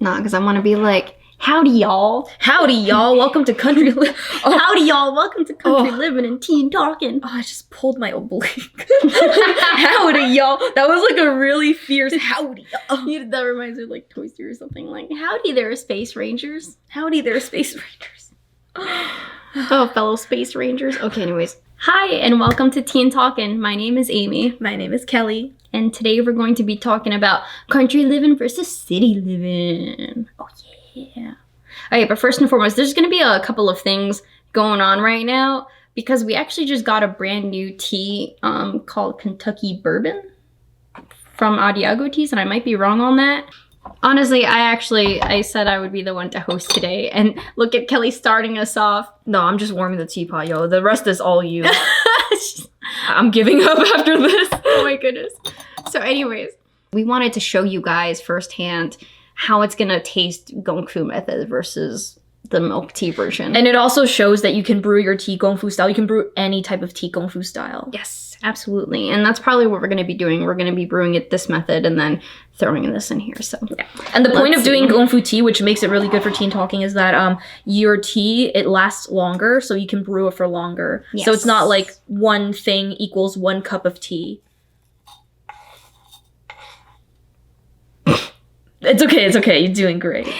Nah, because I want to be like, howdy, y'all. Howdy, y'all. Welcome to country. Howdy, y'all. Welcome to country living and teen talking. Oh, I just pulled my oblique. Howdy, y'all. That was like a really fierce howdy. That reminds me of like Toy Story or something. Like, howdy there, Space Rangers. Howdy there, Space Rangers. Oh, fellow Space Rangers. Okay, anyways. Hi, and welcome to Teen Talkin'. My name is Amy. My name is Kelly. And today we're going to be talking about country living versus city living. Oh, yeah. Okay, but first and foremost, there's going to be a couple of things going on right now because we actually just got a brand new tea called Kentucky Bourbon from Adiago Teas, and I might be wrong on that. Honestly, I said I would be the one to host today, and look at Kelly starting us off. No, I'm just warming the teapot, yo. The rest is all you. I'm giving up after this. Oh my goodness. So anyways, we wanted to show you guys firsthand how it's gonna taste Gong Fu method versus the milk tea version. And it also shows that you can brew your tea Gong Fu style. You can brew any type of tea Gong Fu style. Yes, absolutely. And that's probably what we're gonna be doing. We're gonna be brewing it this method and then throwing this in here. So yeah. And the point of doing Gong Fu tea, which makes it really good for teen talking, is that your tea, it lasts longer, so you can brew it for longer. Yes. So it's not like one thing equals 1 cup of tea. It's okay. You're doing great.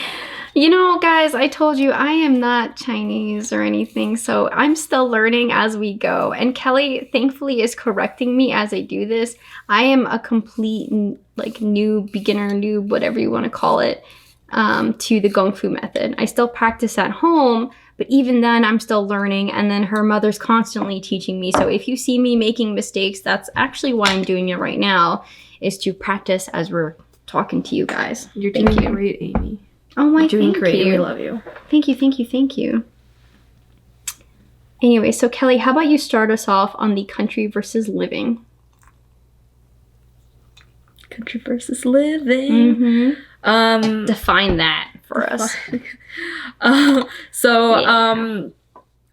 You know, guys, I told you I am not Chinese or anything, so I'm still learning as we go. And Kelly, thankfully, is correcting me as I do this. I am a complete, like, beginner, noob, whatever you want to call it, to the Gong Fu method. I still practice at home, but even then, I'm still learning, and then her mother's constantly teaching me. So if you see me making mistakes, that's actually why I'm doing it right now, is to practice as we're talking to you guys. You're doing great, Amy. Oh my, You're doing great. You. We love you. Thank you. Anyway, so Kelly, how about you start us off on the country versus living? Country versus living. Mm-hmm. Define that for us.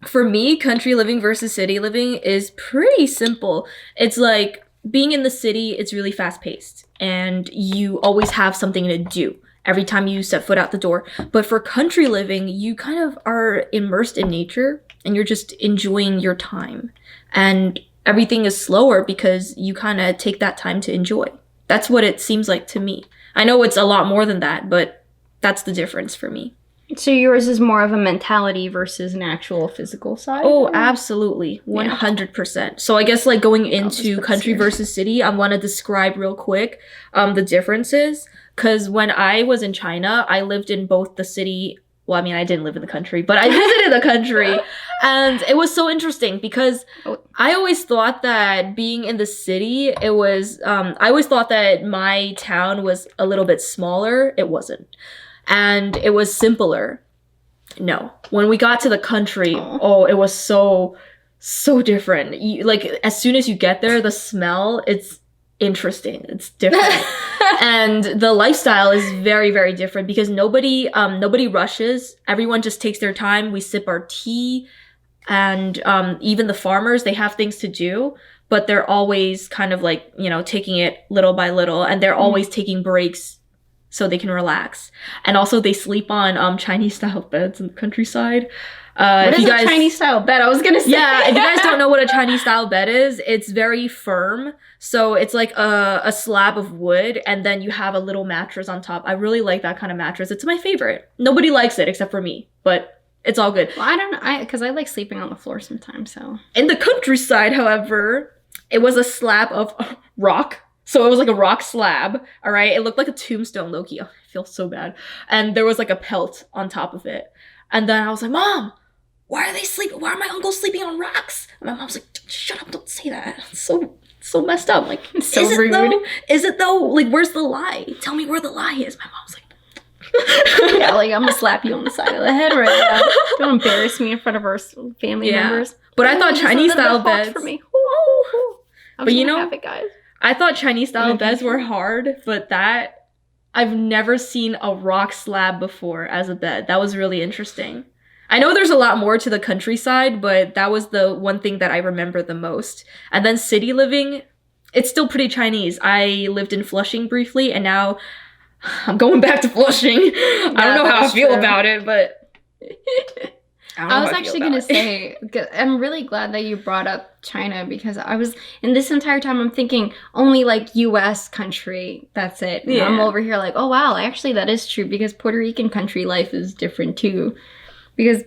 For me, country living versus city living is pretty simple. It's like being in the city, it's really fast paced and you always have something to do every time you set foot out the door. But for country living, you kind of are immersed in nature and you're just enjoying your time. And everything is slower because you kind of take that time to enjoy. That's what it seems like to me. I know it's a lot more than that, but that's the difference for me. So yours is more of a mentality versus an actual physical side? Oh, absolutely. 100%. Yeah. So I guess like going into country versus city, I want to describe real quick the differences. Because when I was in China, I lived in both the city. Well, I mean, I didn't live in the country, but I visited the country. And it was so interesting because I always thought that being in the city, I always thought that my town was a little bit smaller. It wasn't. And it was simpler. No. When we got to the country, it was so different. Like, as soon as you get there, the smell, it's interesting. It's different. And the lifestyle is very, very different because nobody rushes. Everyone just takes their time. We sip our tea. And even the farmers, they have things to do, but they're always kind of like, taking it little by little. And they're always taking breaks so they can relax. And also they sleep on Chinese style beds in the countryside. What is a Chinese style bed? I was gonna say. Yeah, if you guys don't know what a Chinese style bed is, it's very firm. So it's like a slab of wood and then you have a little mattress on top. I really like that kind of mattress. It's my favorite. Nobody likes it except for me, but it's all good. Well, I don't know, because I like sleeping on the floor sometimes, so. In the countryside, however, it was a slab of rock. So it was like a rock slab, all right? It looked like a tombstone, Loki. Oh, I feel so bad. And there was like a pelt on top of it. And then I was like, Mom, why are they sleeping? Why are my uncles sleeping on rocks? And my mom's like, shut up, don't say that. It's so messed up. Like, so rude. Is it though? Like, where's the lie? Tell me where the lie is. My mom's like, yeah, like I'm gonna slap you on the side of the head right now. Don't embarrass me in front of our family members. But I thought Chinese style beds. For me. But have it, guys. I thought Chinese style beds were hard, but I've never seen a rock slab before as a bed. That was really interesting. I know there's a lot more to the countryside, but that was the one thing that I remember the most. And then city living, it's still pretty Chinese. I lived in Flushing briefly, and now I'm going back to Flushing. I don't know how I feel about it, but I was actually going to say, I'm really glad that you brought up China, because I was, in this entire time, I'm thinking only like US country, that's it. And I'm over here like, oh wow, actually that is true, because Puerto Rican country life is different too. Because,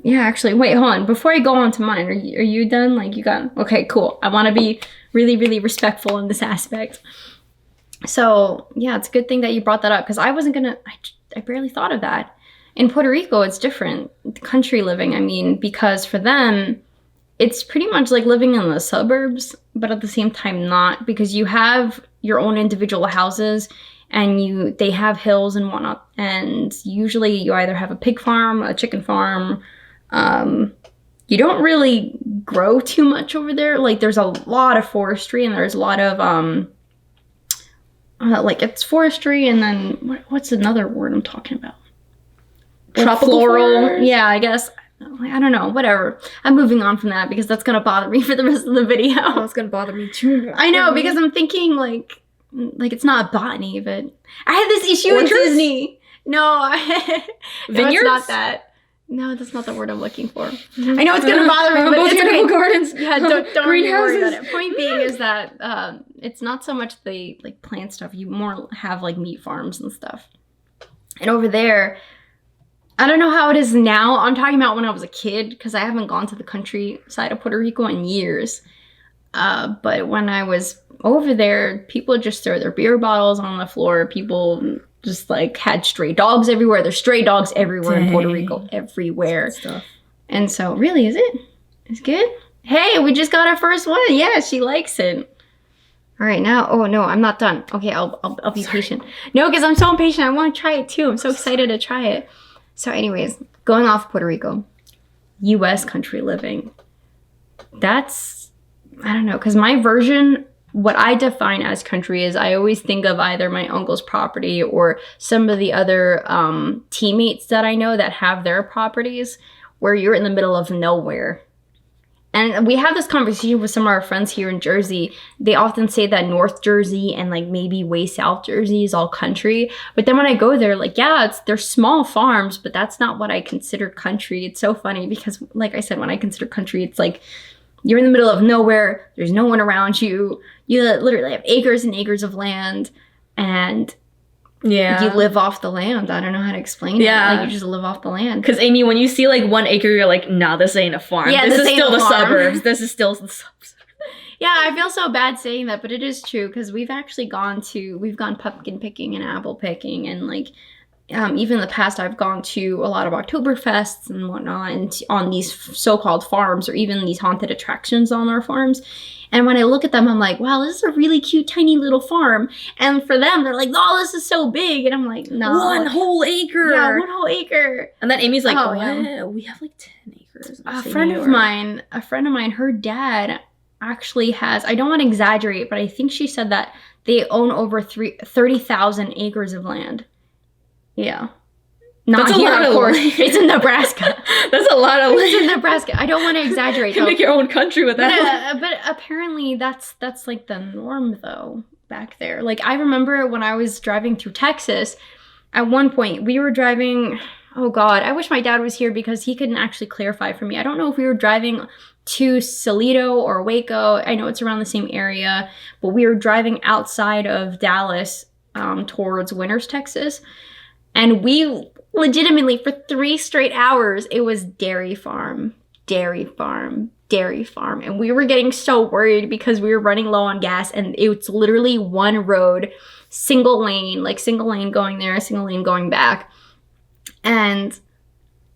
yeah, actually, wait, hold on. Before I go on to mine, are you done? Like, you got, okay, cool. I want to be really, really respectful in this aspect. So, yeah, it's a good thing that you brought that up, because I wasn't going to, I barely thought of that. In Puerto Rico, it's different. Country living, I mean, because for them, it's pretty much like living in the suburbs, but at the same time not, because you have your own individual houses, and they have hills and whatnot, and usually you either have a pig farm, a chicken farm. You don't really grow too much over there. Like, there's a lot of forestry, and there's a lot of like, it's forestry, and then what's another word I'm talking about? Tropical floral. Forest? Yeah, I guess. I don't know. Whatever. I'm moving on from that, because that's gonna bother me for the rest of the video. Oh, it's gonna bother me too. I know, because I'm thinking like it's not botany, but I had this issue with Disney. No, Vineyards? It's not that. No, that's not the word I'm looking for. I know it's gonna bother me, but it's botanical okay. gardens. Yeah, don't worry about greenhouses. it. Point being is that it's not so much the like plant stuff. You more have like meat farms and stuff. And over there, I don't know how it is now. I'm talking about when I was a kid, because I haven't gone to the countryside of Puerto Rico in years. But when I was over there, people just throw their beer bottles on the floor. People just like had stray dogs everywhere. There's stray dogs everywhere in Puerto Rico, everywhere. Stuff. And so, really, is it? It's good? Hey, we just got our first one. Yeah, she likes it. All right, now. Oh no, I'm not done. Okay, I'll be patient. No, because I'm so impatient. I want to try it too. I'm so excited to try it. So, anyways, going off Puerto Rico, U.S. country living. That's, I don't know, because my version, what I define as country is I always think of either my uncle's property or some of the other teammates that I know that have their properties, where you're in the middle of nowhere. And we have this conversation with some of our friends here in Jersey. They often say that North Jersey and like maybe way South Jersey is all country. But then when I go there, like, yeah, they're small farms, but that's not what I consider country. It's so funny because, like I said, when I consider country, it's like you're in the middle of nowhere. There's no one around you. You literally have acres and acres of land, and you live off the land. I don't know how to explain it. Like, you just live off the land. Because, Amy, when you see like 1 acre, you're like, nah, this ain't a farm. Yeah, this is ain't still a the farm. suburbs. This is still the suburbs. Yeah, I feel so bad saying that, but it is true, because we've gone pumpkin picking and apple picking, and like even in the past I've gone to a lot of Oktoberfests and whatnot, and on these so-called farms, or even these haunted attractions on our farms. And when I look at them, I'm like, wow, this is a really cute, tiny little farm. And for them, they're like, oh, this is so big. And I'm like, no. 1 whole acre. Yeah, 1 whole acre. And then Amy's like, Oh, what? yeah. We have like 10 acres. A friend of mine, her dad actually has, I don't want to exaggerate, but I think she said that they own over 30,000 acres of land. Yeah. Not That's here, a lot of course. It's in Nebraska. That's a lot of land. It's in Nebraska. I don't want to exaggerate. You can make your own country with that. But apparently that's like the norm, though, back there. Like, I remember when I was driving through Texas, at one point we were driving, oh God, I wish my dad was here because he couldn't actually clarify for me. I don't know if we were driving to Salito or Waco. I know it's around the same area, but we were driving outside of Dallas towards Winters, Texas. And we legitimately, for 3 straight hours, it was dairy farm, dairy farm, dairy farm. And we were getting so worried because we were running low on gas, and it's literally one road, single lane going there, single lane going back. And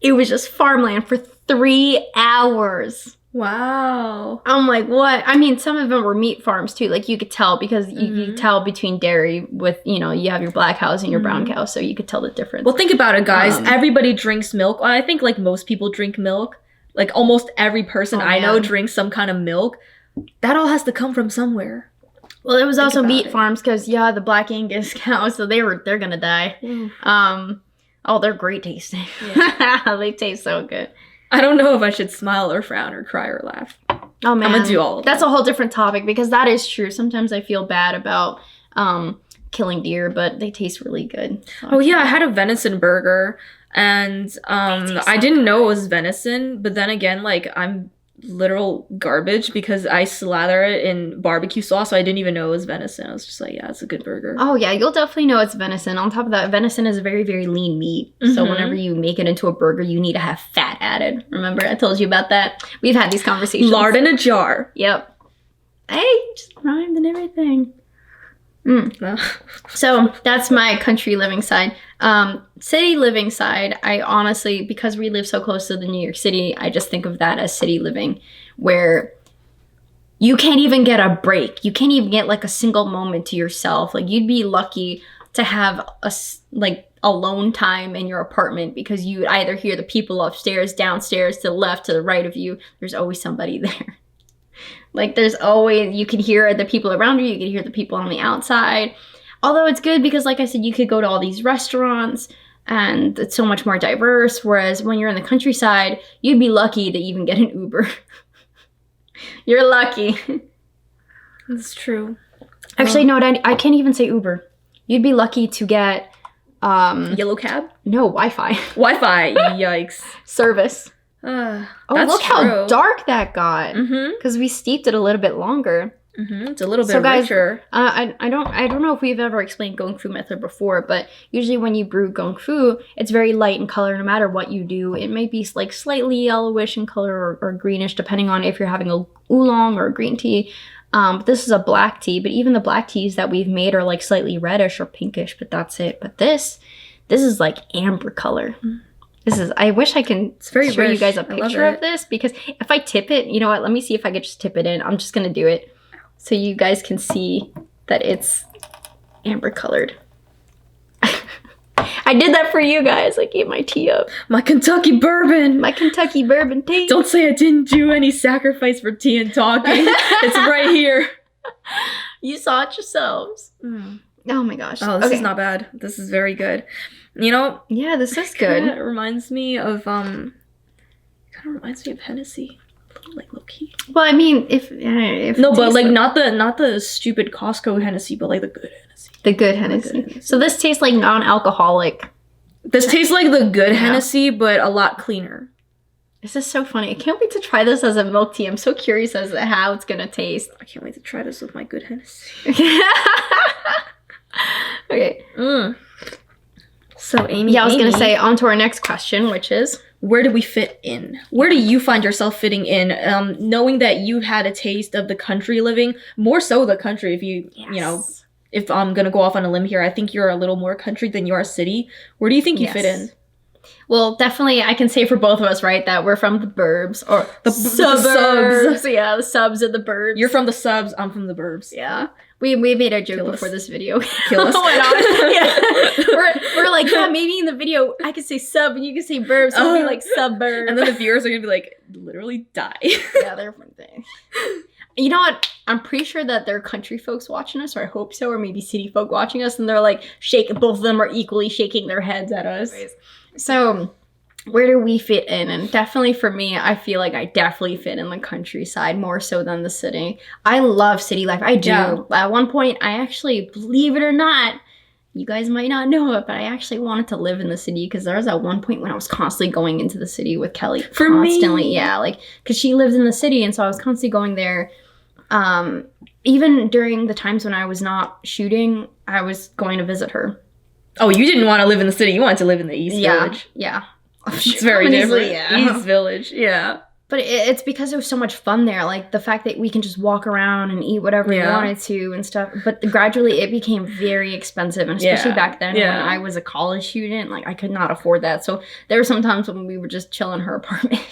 it was just farmland for 3 hours. Wow. I'm like, what? I mean, some of them were meat farms too. Like, you could tell, because you could tell between dairy with, you have your black cows and your brown cows, so you could tell the difference. Well, think about it, guys. Everybody drinks milk. I think like most people drink milk. Like almost every person I know drinks some kind of milk. That all has to come from somewhere. Well, there was also meat farms, because the black Angus cows, so they're gonna die. Oh, they're great tasting. Yeah. They taste so good. I don't know if I should smile or frown or cry or laugh. Oh man, I'm gonna do all of That's that. a whole different topic, because that is true. Sometimes I feel bad about killing deer, but they taste really good. So Oh yeah, I had a venison burger, and I didn't know it was venison, but then again, like I'm literal garbage because I slather it in barbecue sauce, so I didn't even know it was venison. I was just like, yeah, it's a good burger. Oh yeah, you'll definitely know it's venison. On top of that, venison is a very, very lean meat. So whenever you make it into a burger, you need to have fat added. Remember, I told you about that? We've had these conversations. Lard in a jar. Yep. Hey, just rhymed and everything. No. So that's my country living side. City living side, I honestly, because we live so close to the New York City, I just think of that as city living, where you can't even get a break. You can't even get like a single moment to yourself. Like you'd be lucky to have alone time in your apartment because you would either hear the people upstairs, downstairs, to the left, to the right of you. There's always somebody there. Like there's always, you can hear the people around you, you can hear the people on the outside. Although it's good because like I said, you could go to all these restaurants and it's so much more diverse. Whereas when you're in the countryside, you'd be lucky to even get an Uber. You're lucky. That's true. Actually, no, I can't even say Uber. You'd be lucky to get yellow cab? No, Wi-Fi. Wi-Fi. Yikes. Service. Oh, look how dark that got. Because we steeped it a little bit longer. It's a little bit guys, richer. I don't know if we've ever explained Gong Fu method before, but usually when you brew Gong Fu, it's very light in color no matter what you do. It may be like slightly yellowish in color or greenish depending on if you're having a oolong or a green tea. But this is a black tea, but even the black teas that we've made are like slightly reddish or pinkish, but that's it. But this is like amber color. I wish I can show you guys a picture of this because if I tip it, you know what? Let me see if I could just tip it in. I'm just going to do it so you guys can see that it's amber colored. I did that for you guys. I gave my tea up. My Kentucky bourbon. My Kentucky bourbon tea. Don't say I didn't do any sacrifice for tea and talking. It's right here. You saw it yourselves. Oh my gosh. Oh, this is not bad. This is very good. You know? Yeah, this is good. It reminds me of Hennessy. Like low key. Well, I mean, if no, but like not the stupid Costco Hennessy, but like the good Hennessy. The good Hennessy. So this tastes like non-alcoholic. This tastes like the good Hennessy, but a lot cleaner. This is so funny. I can't wait to try this as a milk tea. I'm so curious as to how it's gonna taste. I can't wait to try this with my good Hennessy. Okay. So Amy, I was gonna say on to our next question, which is, where do we fit in? Where do you find yourself fitting in? Knowing that you've had a taste of the country living, more so the country. If you know, if I'm gonna go off on a limb here, I think you're a little more country than you are city. Where do you think you fit in? Well, definitely, I can say for both of us, right, that we're from the burbs or the suburbs. Yeah, the subs of the burbs. You're from the subs. I'm from the burbs. Yeah. We made a joke before this video. Kill us. We're like, yeah, maybe in the video I could say sub and you could say burbs, so it'll be like suburb. And then the viewers are gonna be like, literally die. Yeah, they're one thing. You know what? I'm pretty sure that there are country folks watching us, or I hope so, or maybe city folk watching us, and they're like shaking. Both of them are equally shaking their heads at us. So, where do we fit in? And definitely for me, I feel like I definitely fit in the countryside more so than the city. I love city life. I do. Yeah. At one point, I actually, believe it or not, you guys might not know it, but I actually wanted to live in the city because there was at one point when I was constantly going into the city with Kelly. Constantly, yeah. Like, because she lives in the city, and so I was constantly going there. Even during the times when I was not shooting, I was going to visit her. Oh, you didn't want to live in the city. You wanted to live in the East Village. Yeah. It's very different. East Village, yeah. But it's because it was so much fun there. Like, the fact that we can just walk around and eat whatever we wanted to and stuff. But gradually, it became very expensive. And especially back then when I was a college student, like, I could not afford that. So there were some times when we would just chill in her apartment.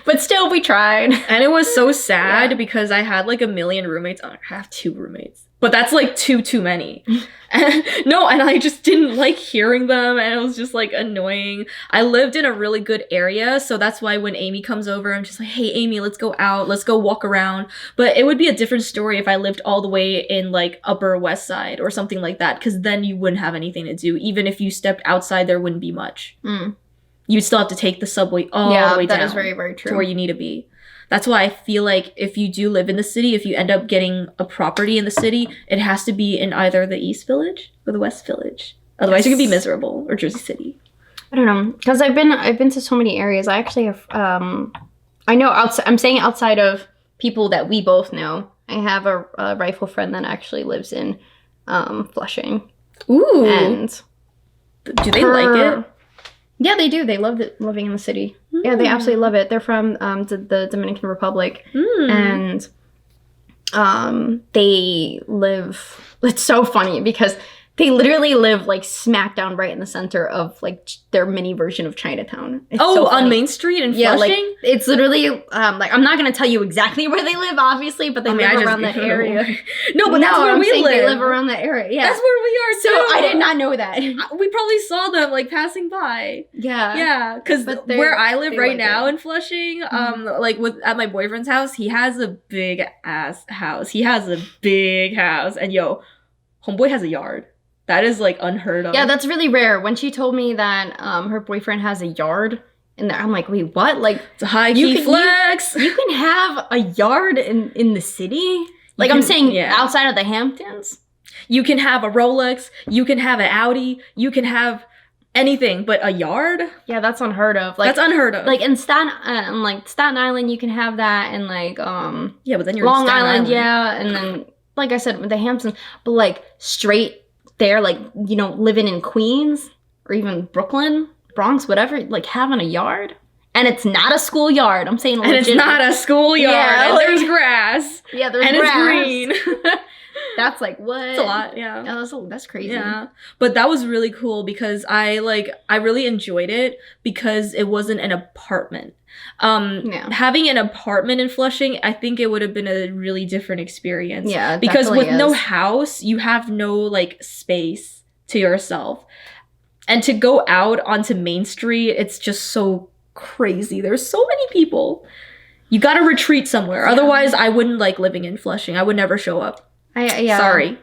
But still, we tried. And it was so sad because I had, like, a million roommates. I have 2 roommates. But that's, like, too many. And I just didn't like hearing them, and it was just, like, annoying. I lived in a really good area, so that's why when Amy comes over, I'm just like, hey, Amy, let's go out. Let's go walk around. But it would be a different story if I lived all the way in, like, Upper West Side or something like that, because then you wouldn't have anything to do. Even if you stepped outside, there wouldn't be much. You'd still have to take the subway all the way down. That is very, very true. To where you need to be. That's why I feel like if you do live in the city, if you end up getting a property in the city, it has to be in either the East Village or the West Village. Otherwise, you could be miserable, or Jersey City. I don't know, because I've been to so many areas. I actually have. I know outside. I'm saying outside of people that we both know. I have a rifle friend that actually lives in Flushing. Ooh. And do they like it? Yeah, they do. They love living in the city. Yeah, they absolutely love it. They're from the Dominican Republic, and they live. It's so funny because they literally live like smack down right in the center of like their mini version of Chinatown. It's so on Main Street in Flushing? Yeah, like it's literally like I'm not gonna tell you exactly where they live, obviously, but they live around that area. No, but that's where we live. They live around that area. Yeah, that's where we are too. So I did not know that. We probably saw them like passing by. Yeah, because where I live right now in Flushing, like at my boyfriend's house, he has a big ass house. He has a big house, and homeboy has a yard. That is like unheard of. Yeah, that's really rare. When she told me that her boyfriend has a yard, and I'm like, wait, what? Like, it's a high key flex. You can have a yard in the city. Like I'm saying, outside of the Hamptons. You can have a Rolex. You can have an Audi. You can have anything, but a yard. Yeah, that's unheard of. Like, that's unheard of. Like in Staten Island, you can have that, and like yeah, but then you're Long in Staten Island, yeah, and then like I said, with the Hamptons, but like straight. There, like, living in Queens or even Brooklyn, Bronx, whatever, like having a yard. And it's not a schoolyard. I'm saying and it's not a schoolyard. Yeah, and there's grass. Yeah, there's and grass. It's green. That's like, what? It's a lot, yeah. That's crazy. Yeah. But that was really cool because I really enjoyed it because it wasn't an apartment. Having an apartment in Flushing, I think it would have been a really different experience. Yeah, because with no house, you have no like space to yourself. And to go out onto Main Street, it's just so crazy. There's so many people. You got to retreat somewhere. Yeah. Otherwise, I wouldn't like living in Flushing. I would never show up. Sorry.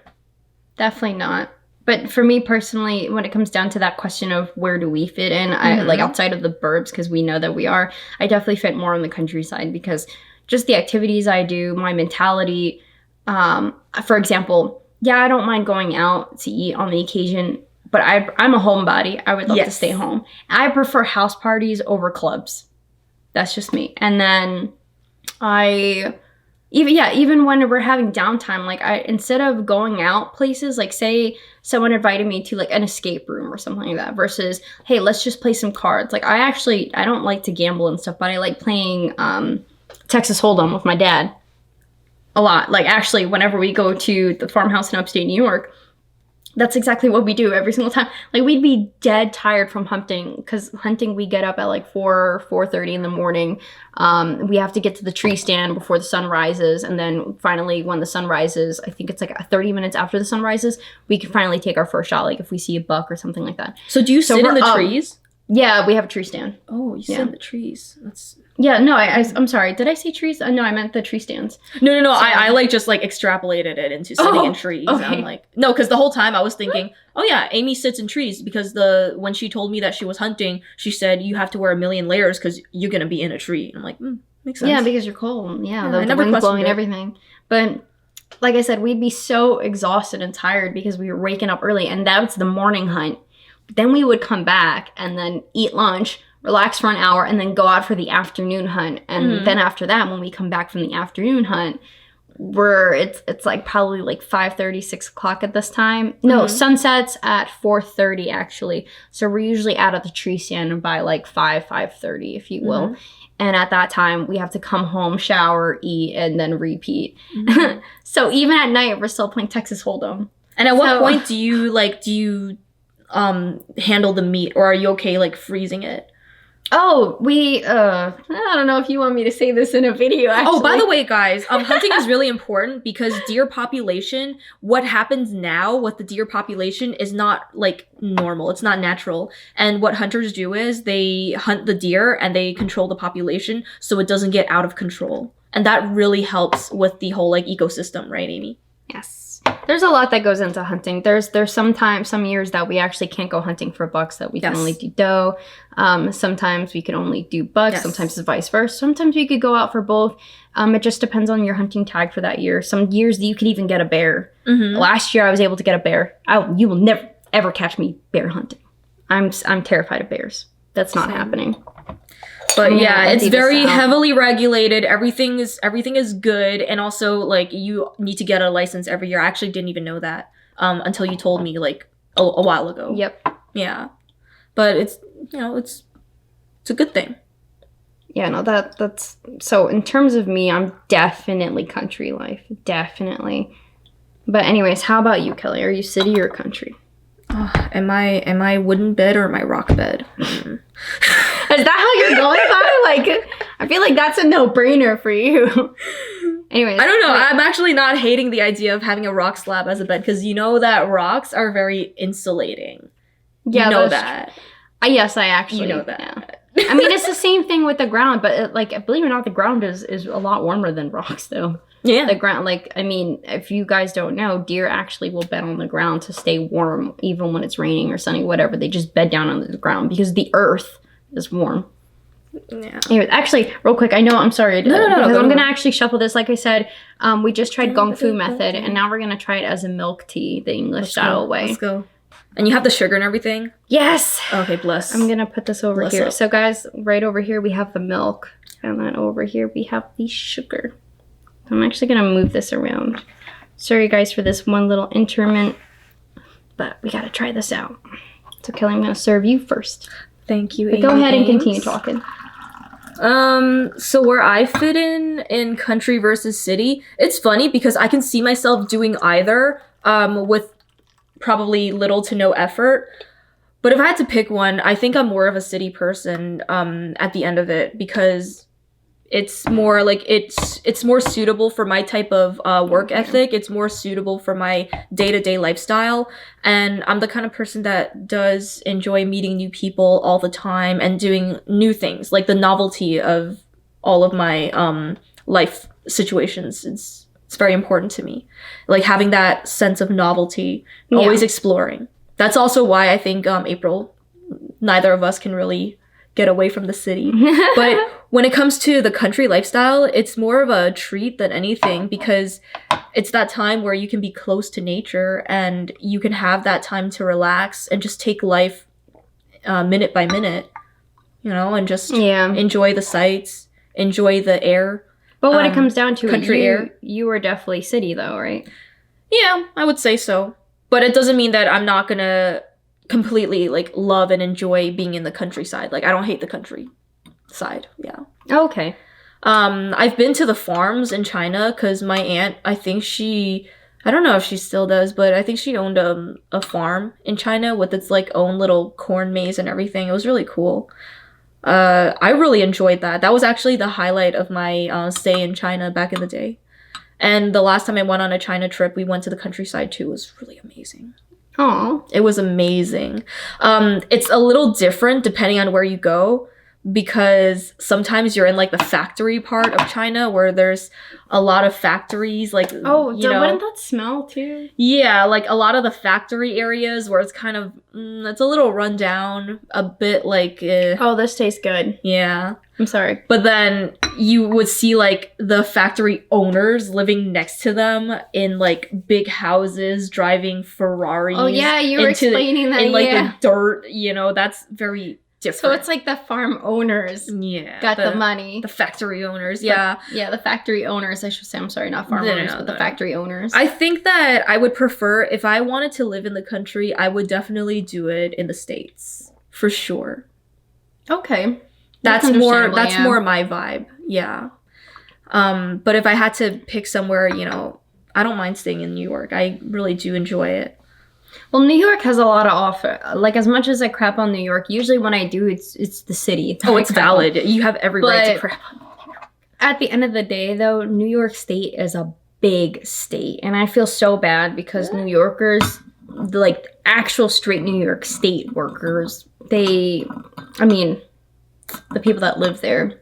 Definitely not. But for me personally, when it comes down to that question of where do we fit in, I like outside of the burbs, because we know that we are, I definitely fit more on the countryside because just the activities I do, my mentality. For example, I don't mind going out to eat on the occasion, but I'm a homebody. I would love to stay home. I prefer house parties over clubs. That's just me. And then even when we're having downtime, like instead of going out places, like say someone invited me to like an escape room or something like that versus, hey, let's just play some cards. Like I don't like to gamble and stuff, but I like playing Texas Hold'em with my dad a lot. Like actually, whenever we go to the farmhouse in upstate New York, that's exactly what we do every single time. Like we'd be dead tired from hunting because hunting we get up at like 4:30 in the morning. We have to get to the tree stand before the sun rises, and then finally when the sun rises, I think it's like 30 minutes after the sun rises, we can finally take our first shot. Like if we see a buck or something like that. So do you sit in the trees? Yeah, we have a tree stand. Oh, you sit in the trees. That's. Yeah, no, I'm sorry. Did I say trees? No, I meant the tree stands. No. So, I like just like extrapolated it into sitting in trees. Okay. I'm like, no, because the whole time I was thinking, oh yeah, Amy sits in trees because when she told me that she was hunting, she said you have to wear 1,000,000 layers because you're gonna be in a tree. And I'm like, makes sense. Yeah, because you're cold. Yeah, the wind's blowing and everything. But like I said, we'd be so exhausted and tired because we were waking up early, and that was the morning hunt. Then we would come back and then eat lunch, relax for an hour, and then go out for the afternoon hunt. And then after that, when we come back from the afternoon hunt, it's like probably like 5:30, 6 o'clock at this time. No, sunsets at 4:30 actually. So we're usually out at the tree stand by like 5:30, if you will. And at that time, we have to come home, shower, eat, and then repeat. So even at night, we're still playing Texas Hold'em. And at what point do you handle the meat, or are you okay like freezing it? Oh, I don't know if you want me to say this in a video, actually. Oh, by the way, guys, hunting is really important because deer population, what happens now with the deer population is not like normal. It's not natural. And what hunters do is they hunt the deer and they control the population so it doesn't get out of control. And that really helps with the whole like ecosystem, right, Amy? Yes. There's a lot that goes into hunting. There's sometimes some years that we actually can't go hunting for bucks, that we can only do doe. Sometimes we can only do bucks. Yes. Sometimes it's vice versa. Sometimes we could go out for both. It just depends on your hunting tag for that year. Some years you could even get a bear. Last year I was able to get a bear. You will never ever catch me bear hunting. I'm terrified of bears. That's not happening. But yeah, it's very heavily regulated. Everything is good, and also like you need to get a license every year. I actually didn't even know that until you told me like a while ago. Yep. Yeah, but it's a good thing. Yeah, no, that's so. In terms of me, I'm definitely country life, definitely. But anyways, how about you, Kelly? Are you city or country? Am I wooden bed or am I rock bed? Is that how you're going by? Like, I feel like that's a no-brainer for you. Anyways. I don't know. I'm actually not hating the idea of having a rock slab as a bed because you know that rocks are very insulating. Yeah, you know that. Yes, I actually. You know that. Yeah. I mean, it's the same thing with the ground, but like, believe it or not, the ground is a lot warmer than rocks, though. Yeah. The ground, like, I mean, if you guys don't know, deer actually will bed on the ground to stay warm, even when it's raining or sunny, whatever. They just bed down on the ground because the earth is warm. Yeah. Anyways, actually, real quick, I know I'm sorry. No, because I'm going to actually shuffle this. Like I said, we just tried Gong Fu method, and now we're going to try it as a milk tea, the English style way. Let's go. And you have the sugar and everything? Yes! Okay, bless. I'm going to put this over here. Up. So, guys, right over here, we have the milk. And then over here, we have the sugar. I'm actually going to move this around. Sorry, guys, for this one little interment. But we got to try this out. So, Kelly, I'm going to serve you first. Thank you, But go ahead and continue talking. So where I fit in country versus city, it's funny because I can see myself doing either, with probably little to no effort. But if I had to pick one, I think I'm more of a city person, at the end of it, because it's more like it's more suitable for my type of work ethic. It's more suitable for my day-to-day lifestyle, and I'm the kind of person that does enjoy meeting new people all the time and doing new things, like the novelty of all of my life situations. It's very important to me, like having that sense of novelty, always exploring. That's also why I think April, neither of us can really get away from the city. But when it comes to the country lifestyle, it's more of a treat than anything because it's that time where you can be close to nature and you can have that time to relax and just take life minute by minute, and just enjoy the sights, enjoy the air. But when it comes down to country air, you are definitely city, though, right? Yeah, I would say so. But it doesn't mean that I'm not gonna completely like love and enjoy being in the countryside. Like I don't hate the countryside. Yeah. Oh, okay. I've been to the farms in China because my aunt, I don't know if she still does, but I think she owned a farm in China with its like own little corn maze and everything. It was really cool. I really enjoyed that. That was actually the highlight of my stay in China back in the day. And the last time I went on a China trip, we went to the countryside too. It was really amazing. Oh, it was amazing. It's a little different depending on where you go because sometimes you're in like the factory part of China where there's a lot of factories. Like wouldn't that smell too? Yeah, like a lot of the factory areas where it's kind of it's a little run down, a bit like. Oh, this tastes good. Yeah. I'm sorry. But then you would see like the factory owners living next to them in like big houses, driving Ferraris. Oh yeah, you were explaining that. In like the dirt, that's very different. So it's like the farm owners got the money. The factory owners, Yeah, the factory owners, I should say. I'm sorry, not farm owners, but the factory owners. I think that I would prefer, if I wanted to live in the country, I would definitely do it in the States. For sure. Okay. That's more my vibe. Yeah. But if I had to pick somewhere, I don't mind staying in New York. I really do enjoy it. Well, New York has a lot to offer. Like, as much as I crap on New York, usually when I do, it's the city. Oh, it's valid. You have every right to crap on New York. At the end of the day, though, New York State is a big state. And I feel so bad because New Yorkers, like, actual straight New York State workers, the people that live there,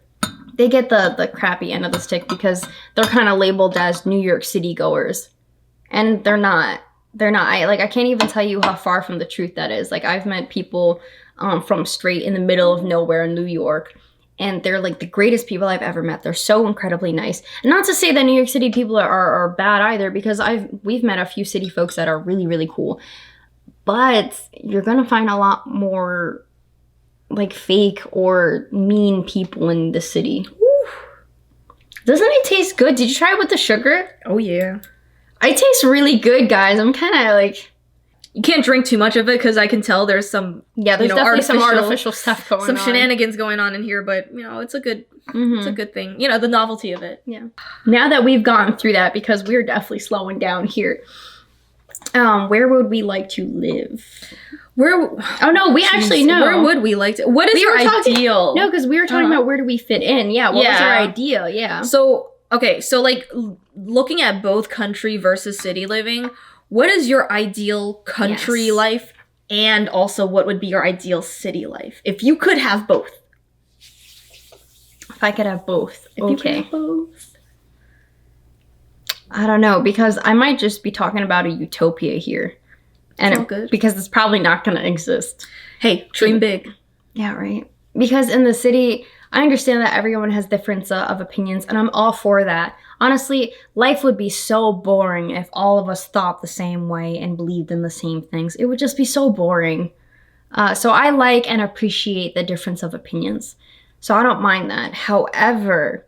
they get the crappy end of the stick because they're kind of labeled as New York City goers. And they're not. They're not. I can't even tell you how far from the truth that is. Like, I've met people from straight in the middle of nowhere in New York, and they're like the greatest people I've ever met. They're so incredibly nice. And not to say that New York City people are bad either, because we've met a few city folks that are really, really cool. But you're gonna find a lot more like fake or mean people in the city. Woo. Doesn't it taste good? Did you try it with the sugar? Oh yeah. It tastes really good, guys. I'm kind of like... You can't drink too much of it because I can tell there's some... Yeah, there's definitely some artificial stuff going on. Some shenanigans going on in here, but, it's a good... It's a good thing. The novelty of it. Yeah. Now that we've gone through that, because we're definitely slowing down here, where would we like to live? Oh, no, we actually know. Where would we like to... What is your ideal? No, because we were talking about where do we fit in. Yeah, what was our ideal? Yeah. So, okay, so, like, looking at both country versus city living, what is your ideal country life? And also, what would be your ideal city life? If you could have both. If I could have both. If you could have both. I don't know, because I might just be talking about a utopia here. And good. Because it's probably not going to exist. Hey, dream big. Yeah, right. Because in the city, I understand that everyone has difference of opinions, and I'm all for that. Honestly, life would be so boring if all of us thought the same way and believed in the same things. It would just be so boring. So I like and appreciate the difference of opinions. So I don't mind that. However,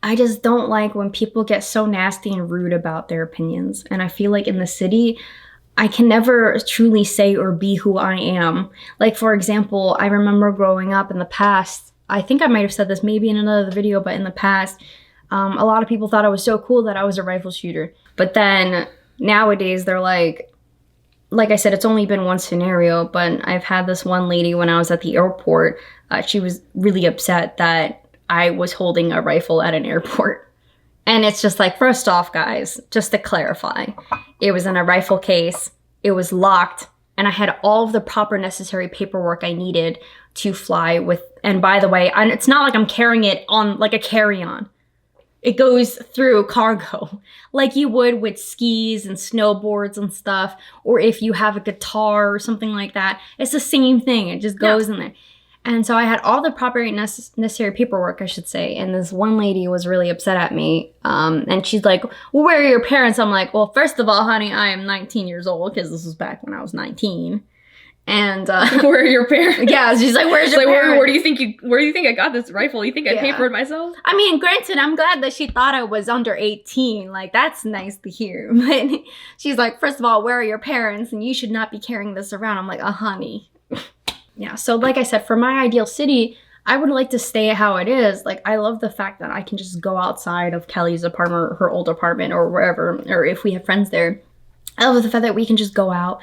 I just don't like when people get so nasty and rude about their opinions. And I feel like in the city, I can never truly say or be who I am. Like, for example, I remember growing up in the past, I think I might have said this maybe in another video, but in the past, a lot of people thought I was so cool that I was a rifle shooter. But then nowadays, they're like I said, it's only been one scenario, but I've had this one lady when I was at the airport. She was really upset that I was holding a rifle at an airport. And it's just like, first off, guys, just to clarify, it was in a rifle case, it was locked, and I had all of the proper necessary paperwork I needed to fly with. And by the way, it's not like I'm carrying it on like a carry-on. It goes through cargo like you would with skis and snowboards and stuff. Or if you have a guitar or something like that, it's the same thing. It just goes in there. And so I had all the proper necessary paperwork, I should say. And this one lady was really upset at me. And she's like, well, where are your parents? I'm like, well, first of all, honey, I am 19 years old, because this was back when I was 19. And where are your parents? Yeah, she's like, where's your parents? Where do you think I got this rifle? You think I paid for it myself? I mean, granted, I'm glad that she thought I was under 18. Like, that's nice to hear. But she's like, first of all, where are your parents? And you should not be carrying this around. I'm like, honey. Yeah, so like I said, for my ideal city, I would like to stay how it is. Like, I love the fact that I can just go outside of Kelly's apartment or her old apartment or wherever, or if we have friends there. I love the fact that we can just go out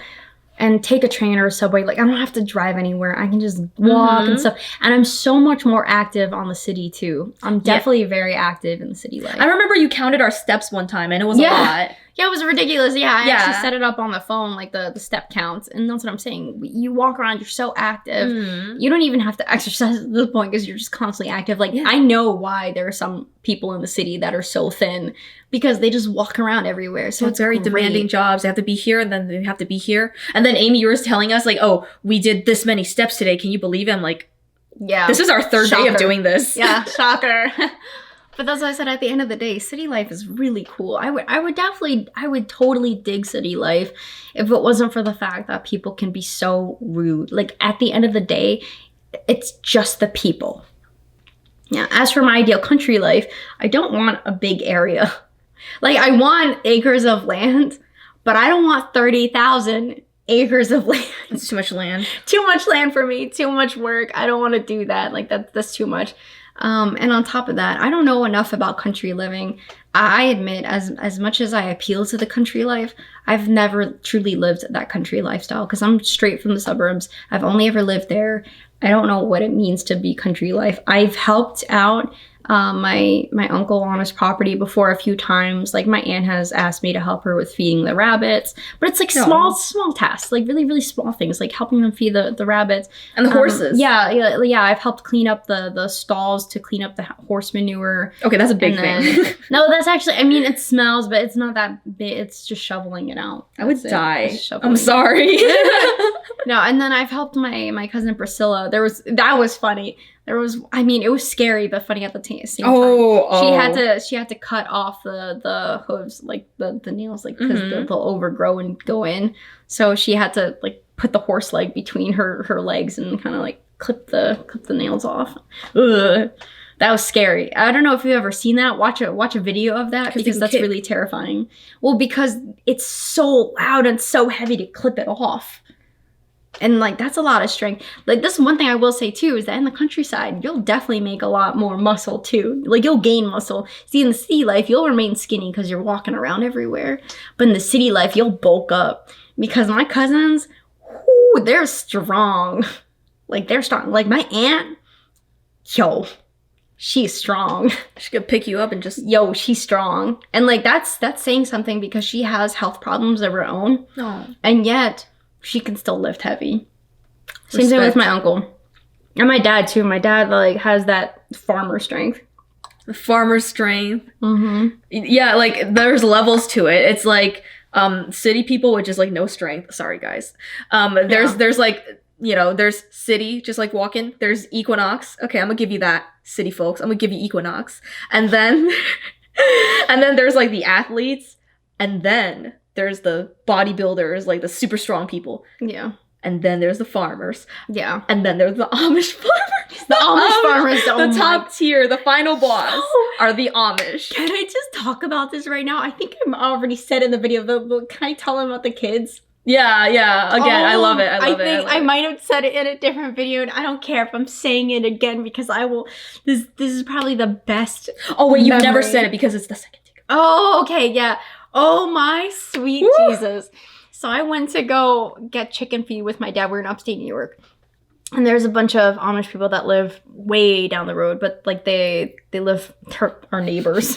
and take a train or a subway. Like, I don't have to drive anywhere. I can just walk and stuff. And I'm so much more active on the city, too. I'm definitely very active in the city life. I remember you counted our steps one time, and it was a lot. Yeah, it was ridiculous. Yeah, I actually set it up on the phone, like the step counts. And that's what I'm saying. You walk around, you're so active. You don't even have to exercise at this point because you're just constantly active. Like, I know why there are some people in the city that are so thin, because they just walk around everywhere. So it's very demanding jobs. They have to be here, and then they have to be here. And then Amy, you were telling us, like, oh, we did this many steps today. Can you believe it? I'm like, yeah. This is our third day of doing this. Yeah, shocker. But that's what I said, at the end of the day, city life is really cool. I would totally dig city life if it wasn't for the fact that people can be so rude. Like, at the end of the day, it's just the people. Yeah, as for my ideal country life, I don't want a big area. Like, I want acres of land, but I don't want 30,000 acres of land. It's too much land. Too much land for me, too much work. I don't want to do that. Like, that's too much. And on top of that, I don't know enough about country living. I admit, as much as I appeal to the country life, I've never truly lived that country lifestyle, because I'm straight from the suburbs. I've only ever lived there. I don't know what it means to be country life. I've helped out my uncle on his property before a few times. Like my aunt has asked me to help her with feeding the rabbits, but it's like small tasks, like really really small things, like helping them feed the rabbits and the horses. Yeah. I've helped clean up the stalls to clean up the horse manure. Okay, that's a big thing. No, that's actually, I mean, it smells, but it's not that big. It's just shoveling it out. I would die. I'm sorry. No, and then I've helped my cousin Priscilla. That was funny. It was scary but funny at the same time. She had to cut off the hooves, like the nails, like because they'll overgrow and go in. So she had to like put the horse leg between her legs and kind of like clip the nails off. Ugh. That was scary. I don't know if you've ever seen that. Watch a video of that because that's really terrifying. Well, because it's so loud and so heavy to clip it off. And like that's a lot of strength. Like this one thing I will say too is that in the countryside, you'll definitely make a lot more muscle too. Like you'll gain muscle. See, in the city life, you'll remain skinny because you're walking around everywhere. But in the city life, you'll bulk up. Because my cousins, they're strong. Like they're strong. Like my aunt, she's strong. She could pick you up and just... she's strong. And like that's saying something because she has health problems of her own. No. And yet she can still lift heavy. Same thing with my uncle. And my dad too. My dad like has that farmer strength. The farmer strength. Mm-hmm. Yeah, like there's levels to it. It's like city people with just like no strength. Sorry guys. There's like, you know, there's city, just like walking. There's equinox. Okay, I'm gonna give you that, city folks. I'm gonna give you equinox. And then there's like the athletes. And then there's the bodybuilders, like the super strong people. Yeah. And then there's the farmers. Yeah. And then there's the Amish farmers. The Amish farmers. The top tier, the final boss are the Amish. Can I just talk about this right now? I think I already said in the video, but can I tell them about the kids? Yeah. Again, I love it. I think I might have said it in a different video, and I don't care if I'm saying it again because I will. This is probably the best. Oh wait, you've never said it because it's the second take. Oh, okay, yeah. Oh my sweet Jesus. So I went to go get chicken feed with my dad. We're in upstate New York. And there's a bunch of Amish people that live way down the road, but like they live our neighbors.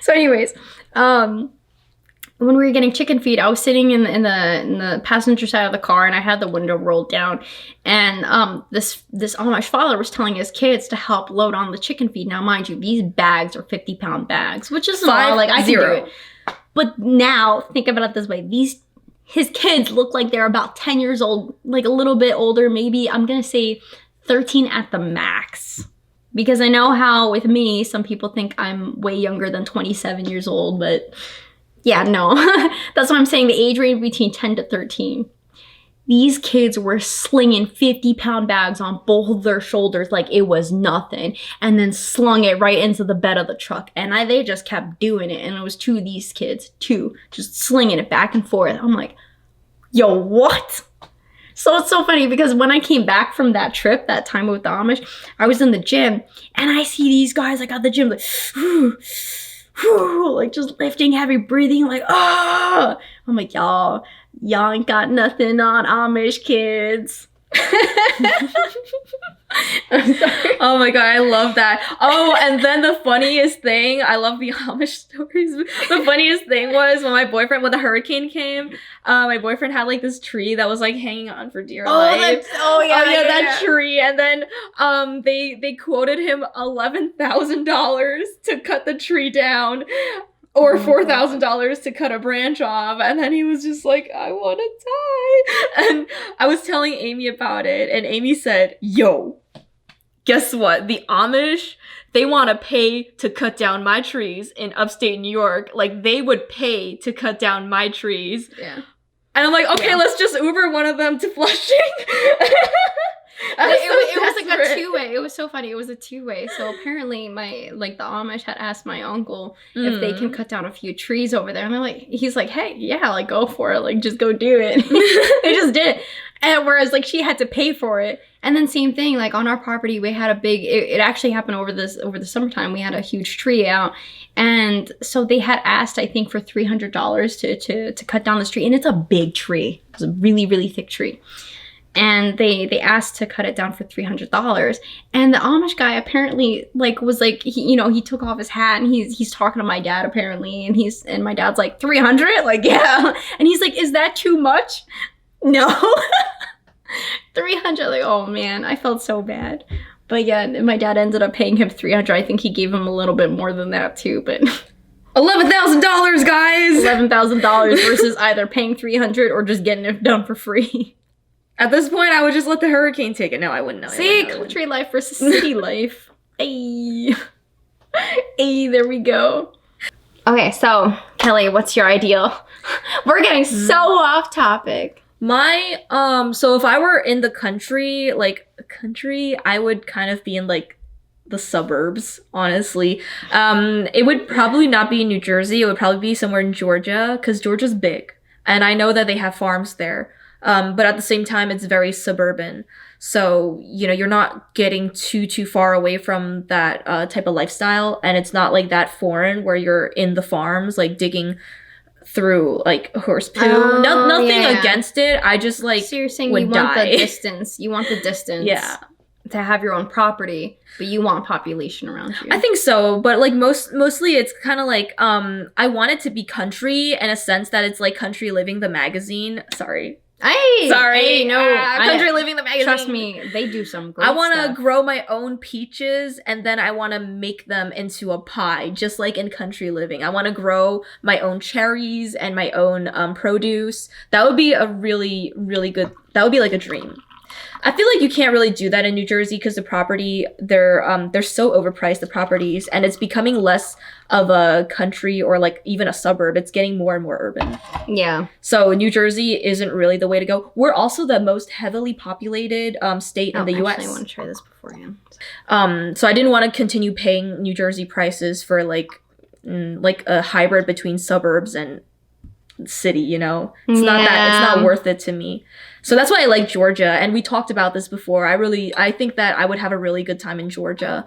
So anyways, when we were getting chicken feed, I was sitting in the passenger side of the car and I had the window rolled down. And this Amish father was telling his kids to help load on the chicken feed. Now, mind you, these bags are 50-pound bags, which is not like I can do it. But now, think about it this way. His kids look like they're about 10 years old, like a little bit older, maybe, I'm going to say 13 at the max. Because I know how with me, some people think I'm way younger than 27 years old, but yeah, no. That's why I'm saying the age range between 10 to 13. These kids were slinging 50-pound bags on both of their shoulders like it was nothing, and then slung it right into the bed of the truck. And they just kept doing it, and it was two of these kids, just slinging it back and forth. I'm like, yo, what? So it's so funny because when I came back from that trip, that time with the Amish, I was in the gym, and I see these guys like at the gym, like, like just lifting heavy, breathing, like, ah. I'm like, y'all ain't got nothing on Amish kids. I'm sorry. Oh my god, I love that. Oh, and then the funniest thing, I love the Amish stories. The funniest thing was when the hurricane came, my boyfriend had like this tree that was like hanging on for dear life. That tree. And then they quoted him $11,000 to cut the tree down. Or $4,000 to cut a branch off. And then he was just like, I want to die. And I was telling Amy about it. And Amy said, yo, guess what? The Amish, they want to pay to cut down my trees in upstate New York. Like, they would pay to cut down my trees. Yeah. And I'm like, okay, let's just Uber one of them to Flushing. It was like a two-way. It was so funny. It was a two-way. So apparently the Amish had asked my uncle if they can cut down a few trees over there. And he's like, hey, yeah, like go for it. Like just go do it. They just did it. And whereas like she had to pay for it. And then same thing, like on our property, we had a big, it actually happened over the summertime. We had a huge tree out. And so they had asked, I think, for $300 to cut down this tree. And it's a big tree. It's a really, really thick tree. and they asked to cut it down for $300, and the Amish guy apparently was like, he took off his hat, and he's talking to my dad apparently, and my dad's like, 300, like, yeah, and he's like, is that too much? No. 300, like, oh man, I felt so bad. But yeah, my dad ended up paying him 300. I think he gave him a little bit more than that too, but $11,000, guys. $11,000 versus either paying 300 or just getting it done for free. At this point, I would just let the hurricane take it. No, I wouldn't know. See, country life versus city life. Hey. Hey, there we go. Okay, so Kelly, what's your ideal? We're getting so off topic. So if I were in the country, I would kind of be in like the suburbs, honestly. It would probably not be in New Jersey. It would probably be somewhere in Georgia, because Georgia's big. And I know that they have farms there. But at the same time, it's very suburban. So, you're not getting too far away from that type of lifestyle. And it's not like that foreign where you're in the farms, like digging through like horse poo. Nothing against it. I just like so you're saying would you want die. the distance. You want the distance. Yeah. To have your own property, but you want population around you. I think so, but like mostly it's kind of like I want it to be country in a sense that it's like Country Living the magazine. Sorry, Country Living the magazine. Trust me, they do some great I want to stuff. grow my own peaches, and then I want to make them into a pie, just like in Country Living. I want to grow my own cherries and my own produce. That would be a really, really good. That would be like a dream. I feel like you can't really do that in New Jersey because the property, they're so overpriced, the properties, and it's becoming less of a country or like even a suburb. It's getting more and more urban. Yeah. So New Jersey isn't really the way to go. We're also the most heavily populated state in the U.S. Actually, I want to try this beforehand. So I didn't want to continue paying New Jersey prices for like a hybrid between suburbs and city, It's not worth it to me. So that's why I like Georgia, and we talked about this before. I think that I would have a really good time in Georgia,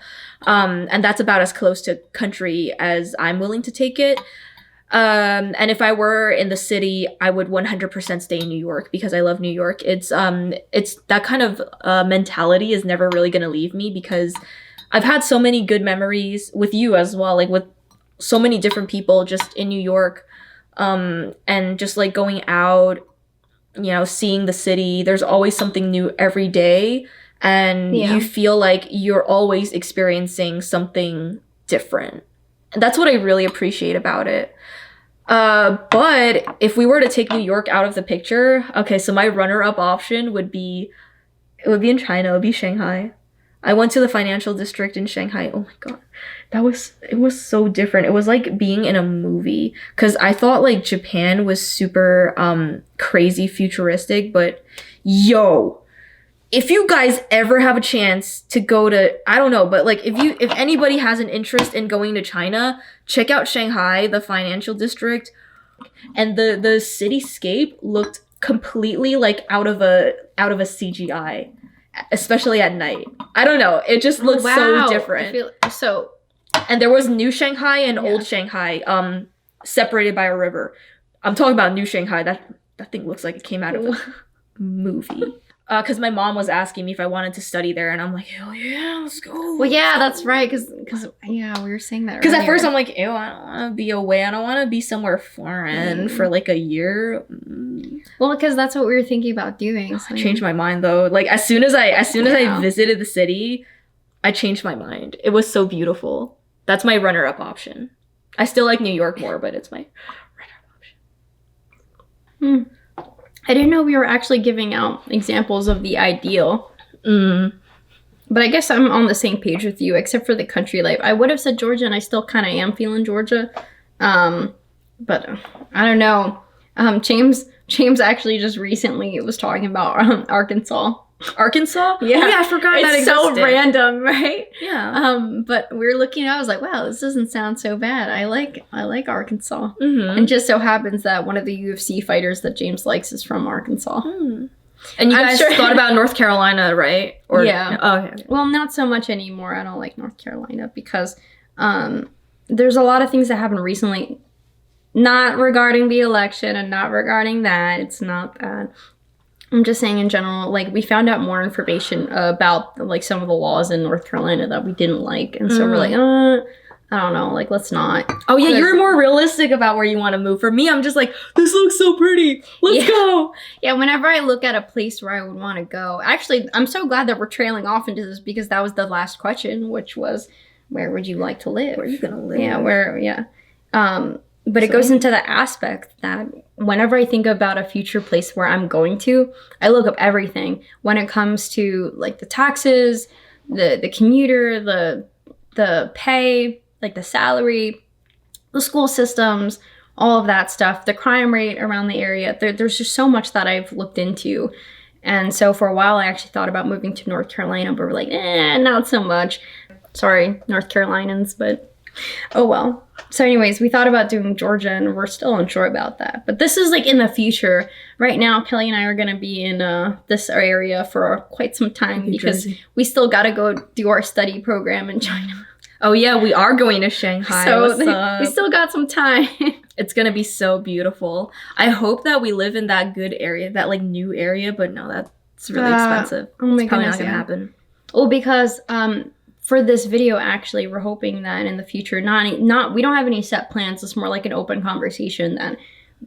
and that's about as close to country as I'm willing to take it. And if I were in the city, I would 100% stay in New York because I love New York. It's that kind of mentality is never really gonna leave me because I've had so many good memories with you as well, like with so many different people just in New York, and just like going out. Seeing the city, there's always something new every day, and you feel like you're always experiencing something different. And that's what I really appreciate about it. But if we were to take New York out of the picture, okay, so my runner-up option would be in China, it would be Shanghai. I went to the financial district in Shanghai. Oh my god. It was so different. It was like being in a movie. Cause I thought like Japan was super crazy futuristic, but if you guys ever have a chance to go to, I don't know, but like if anybody has an interest in going to China, check out Shanghai, the financial district. And the cityscape looked completely like out of a CGI. Especially at night. I don't know. It just looks so different. And there was New Shanghai and Old Shanghai, separated by a river. I'm talking about New Shanghai. That thing looks like it came out of a movie. Because my mom was asking me if I wanted to study there, and I'm like, hell yeah, let's go. Well, yeah, that's right. Because we were saying that. Because at first I'm like, ew, I don't want to be away. I don't want to be somewhere foreign for like a year. Well, because that's what we were thinking about doing. So I changed my mind though. Like as soon as I visited the city, I changed my mind. It was so beautiful. That's my runner-up option. I still like New York more, but it's my runner-up option. I didn't know we were actually giving out examples of the ideal. But I guess I'm on the same page with you, except for the country life. I would have said Georgia, and I still kind of am feeling Georgia. But I don't know. James actually just recently was talking about Arkansas. Arkansas? Yeah. Oh, yeah, I forgot that existed. It's so random, right? Yeah. But we were looking, I was like, wow, this doesn't sound so bad. I like Arkansas. And just so happens that one of the UFC fighters that James likes is from Arkansas. And you guys thought about North Carolina, right? Yeah. Oh, okay. Well, not so much anymore. I don't like North Carolina because there's a lot of things that happened recently, not regarding the election and not regarding that. It's not that. I'm just saying in general, like, we found out more information about, like, some of the laws in North Carolina that we didn't like. And so we're like, I don't know, like, let's not. Oh, yeah, you're more realistic about where you want to move. For me, I'm just like, this looks so pretty. Let's go. Yeah, whenever I look at a place where I would want to go. Actually, I'm so glad that we're trailing off into this because that was the last question, which was, where would you like to live? Where are you going to live? Yeah, but it goes into the aspect that whenever I think about a future place where I'm going to, I look up everything when it comes to, like, the taxes, the commuter, the pay, like the salary, the school systems, all of that stuff, the crime rate around the area. There's just so much that I've looked into. And so for a while, I actually thought about moving to North Carolina, but we're like, not so much. Sorry, North Carolinians, but oh well. So anyways, we thought about doing Georgia, and we're still unsure about that. But this is, like, in the future. Right now, Kelly and I are going to be in this area for quite some time because we still got to go do our study program in China. Oh, yeah, we are going to Shanghai. So we still got some time. It's going to be so beautiful. I hope that we live in that good area, that, like, new area, but no, that's really expensive. Oh my it's probably goodness, not going to happen. Well, because for this video, actually, we're hoping that in the future, we don't have any set plans. It's more like an open conversation that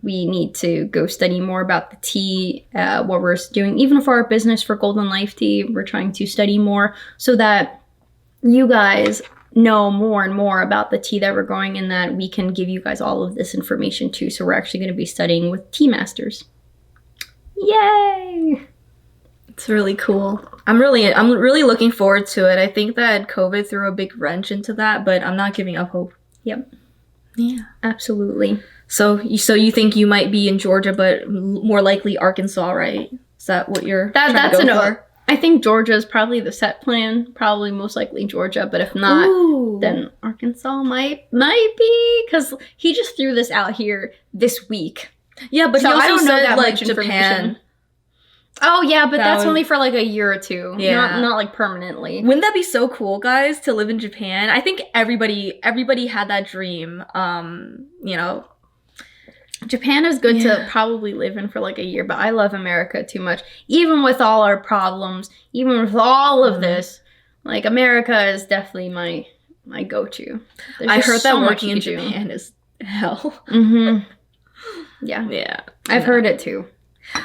we need to go study more about the tea, what we're doing. Even for our business, for Golden Life Tea, we're trying to study more so that you guys know more and more about the tea that we're growing and that we can give you guys all of this information too. So we're actually going to be studying with tea masters. Yay! It's really cool. I'm really looking forward to it. I think that COVID threw a big wrench into that, but I'm not giving up hope. Yep. Yeah. Absolutely. So you think you might be in Georgia, but more likely Arkansas, right? Is that what you're trying to go for? I think Georgia is probably the set plan. Probably most likely Georgia, but if not, then Arkansas might be, because he just threw this out here this week. Yeah, but so he also I don't know said, that like, much Japan. Oh yeah, but that's only for like a year or two. Yeah. Not like permanently. Wouldn't that be so cool, guys, to live in Japan? I think everybody had that dream. You know. Japan is good to probably live in for like a year, but I love America too much. Even with all our problems, even with all of this, like, America is definitely my go-to. I heard that working in Japan is hell. Yeah. Yeah. I've heard it too.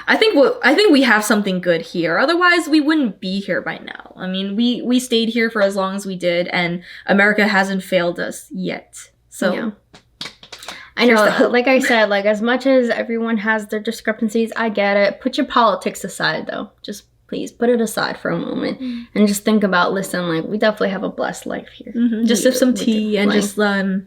I think we have something good here. Otherwise, we wouldn't be here by now. I mean, we stayed here for as long as we did, and America hasn't failed us yet. So. Yeah. I know, like I said, like, as much as everyone has their discrepancies, I get it. Put your politics aside, though. Just please put it aside for a moment and just think about, listen, like, we definitely have a blessed life here. Just sip some tea and just I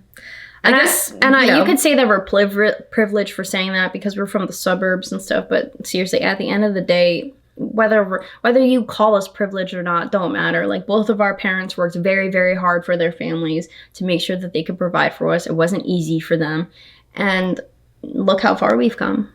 guess, you could say that we're privileged for saying that because we're from the suburbs and stuff. But seriously, at the end of the day, whether you call us privileged or not, don't matter. Like, both of our parents worked very, very hard for their families to make sure that they could provide for us. It wasn't easy for them, and look how far we've come.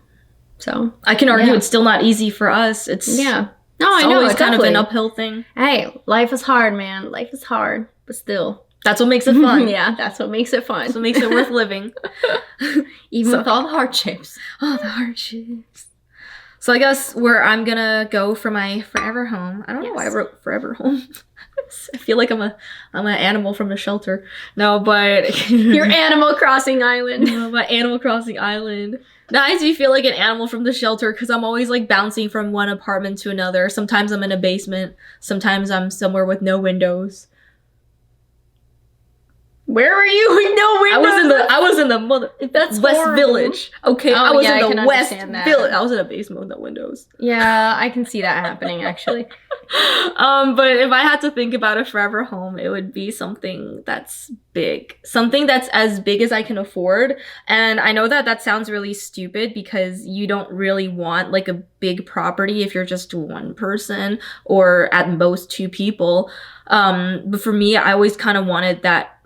So I can argue it's still not easy for us. It's I know it's kind of an uphill thing. Hey, life is hard, man. Life is hard, but still, that's what makes it fun. Yeah, that's what makes it fun. That's what makes it worth living, even with all the hardships. Oh, the hardships. So I guess where I'm gonna go for my forever home. I don't know why I wrote forever home. I feel like I'm an animal from the shelter. No, but your Animal Crossing island. No, my Animal Crossing island. Now I do feel like an animal from the shelter because I'm always like bouncing from one apartment to another. Sometimes I'm in a basement. Sometimes I'm somewhere with no windows. Where were you with no windows? I was in the That's West horrible. Village. Okay, I was in the West Village. I was in a basement with no windows. Yeah, I can see that happening actually. But if I had to think about a forever home, it would be something that's big. Something that's as big as I can afford. And I know that sounds really stupid because you don't really want like a big property if you're just one person or at most two people. But for me, I always kind of wanted that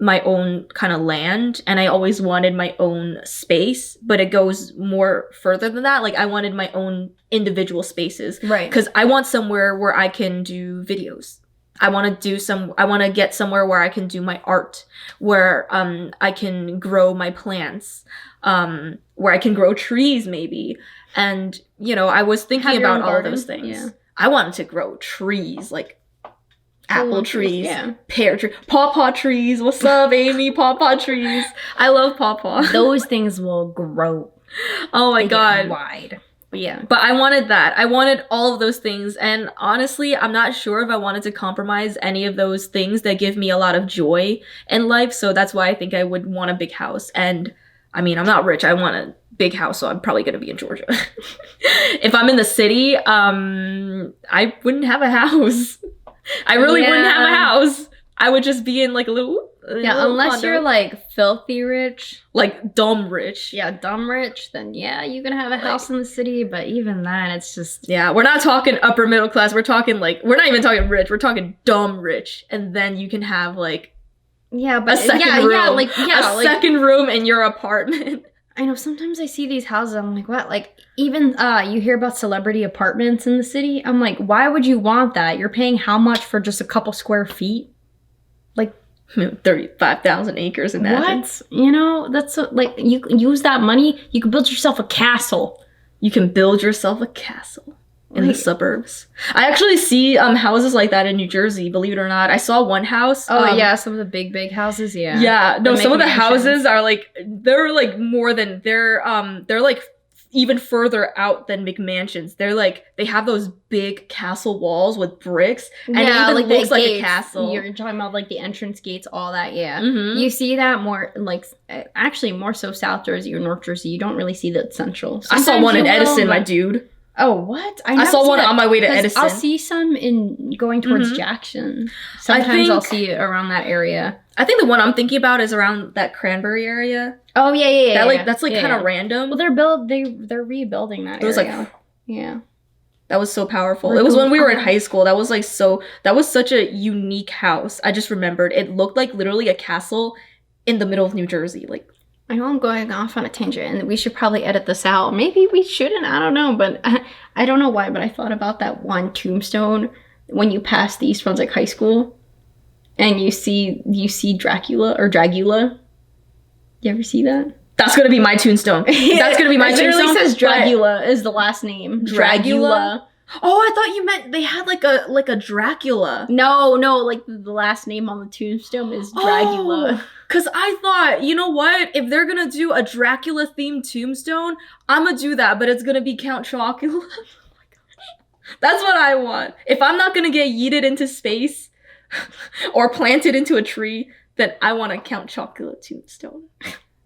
my own kind of land, and I always wanted my own space, but it goes more further than that. Like, I wanted my own individual spaces, right? Because I want somewhere where I can do videos. I want to get somewhere where I can do my art, where I can grow my plants. where I can grow trees maybe. And, you know, I was thinking about all those things. Yeah. I wanted to grow trees, like apple trees, yeah. pear trees, pawpaw trees. What's up, Amy? Pawpaw trees. I love pawpaw. Those things will grow. Oh my They God. get wide. But yeah. But I wanted that. I wanted all of those things. And honestly, I'm not sure if I wanted to compromise any of those things that give me a lot of joy in life. So that's why I think I would want a big house. And I mean, I'm not rich. I want a big house, so I'm probably going to be in Georgia. If I'm in the city, I wouldn't have a house. I really wouldn't have a house. I would just be in like a little unless condo. you're like filthy rich. Like dumb rich. Yeah, dumb rich, then yeah, you can have a house in the city, but even then it's just Yeah, we're not talking upper middle class. We're talking like, we're not even talking rich. We're talking dumb rich. And then you can have like but a second room. a second room in your apartment. I know sometimes I see these houses, I'm like, what? Like even you hear about celebrity apartments in the city. I'm like, why would you want that? You're paying how much for just a couple square feet? Like 35,000 acres, imagine. What? You know, that's like you can use that money, you can build yourself a castle. You can build yourself a castle in the suburbs. I actually see houses like that in New Jersey, believe it or not. I saw one house. Oh yeah, some of the big houses, yeah. Yeah, no, some of the McMansions. houses are like, they're like more than, they're like even further out than McMansions. They're like, they have those big castle walls with bricks, and it even like looks the like gates. a castle. You're talking about like the entrance gates, all that, yeah. Mhm. You see that more like actually more so South Jersey or North Jersey. You don't really see that central. I saw Sometimes one in you will, Edison, my but- dude. Oh, what? I never saw see one that. on my way to 'Cause Edison. I'll see some in going towards Mhm. Jackson. Sometimes I'll see it around that area. I think the one I'm thinking about is around that Cranberry area. Oh yeah. That's like Yeah, kind of yeah. random. Well, they're rebuilding that It was area. like, yeah. that was so powerful. Like It was when we were in oh. high school. That was like that was such a unique house. I just remembered. It looked like literally a castle in the middle of New Jersey. Like, I know I'm going off on a tangent, and we should probably edit this out. Maybe we shouldn't. I don't know, but I don't know why. But I thought about that one tombstone when you pass the East Brunswick High School, and you see Dracula or Dragula. You ever see that? that's gonna be my tombstone. That's gonna be my It tombstone. literally says but- Dragula is the last name. Dragula? Oh, I thought you meant they had like a Dracula. No, like the last name on the tombstone is Dragula. Oh, cause I thought, you know what? If they're gonna do a Dracula themed tombstone, I'm gonna do that, but it's gonna be Count Chocula. Oh my gosh. That's what I want. If I'm not gonna get yeeted into space or planted into a tree, then I want a Count Chocula tombstone.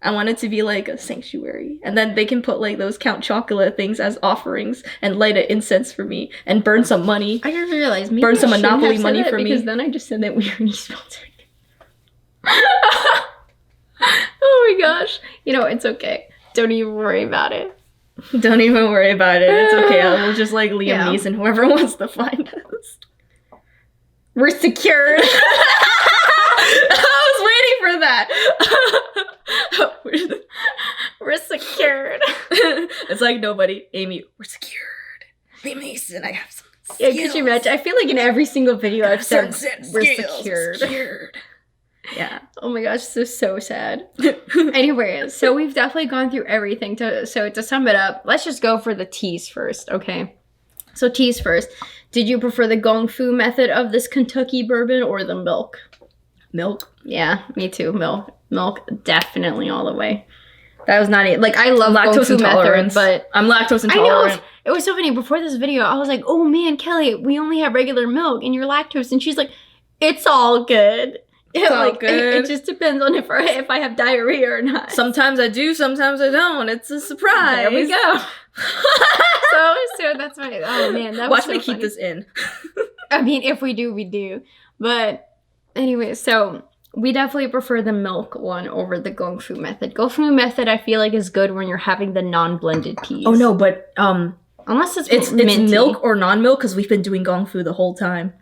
I want it to be like a sanctuary. And then they can put like those Count Chocula things as offerings and light an incense for me and burn some money. I just realized maybe Burn I some shouldn't have Monopoly said money that for me. because then I just said that we were in East Brunswick. Oh my gosh. You know, it's okay. Don't even worry about it. Don't even worry about it. It's okay. We'll just like Liam Yeah. Neeson, whoever wants to find us. We're secured. I was waiting for that. We're secured. It's like nobody. Amy, we're secured. Liam Neeson, I have some Yeah, skills. could you imagine? I feel like in every single video I've said Sunset we're skills, secured. Yeah. Oh my gosh, this is so sad. Anyways, so we've definitely gone through everything. So to sum it up, let's just go for the teas first, okay? So teas first. Did you prefer the Gong Fu method of this Kentucky bourbon or the milk? Milk. Yeah, me too. Milk, definitely all the way. That was not it. Like, I love Gong Lactose Fu method, intolerance. but I'm lactose I know. intolerant. It was so funny. Before this video, I was like, oh man, Kelly, we only have regular milk and you're lactose. And she's like, it's all good. It's all like, good. It just depends on if I have diarrhea or not. Sometimes I do, sometimes I don't. It's a surprise. There we go. so that's my, oh man, that was Watch so me keep funny. this in. I mean, if we do, we do. But anyway, so we definitely prefer the milk one over the Gong Fu method. Gong Fu method, I feel like, is good when you're having the non-blended teas. Oh no, but Unless it's minty. milk or non-milk because we've been doing Gong Fu the whole time.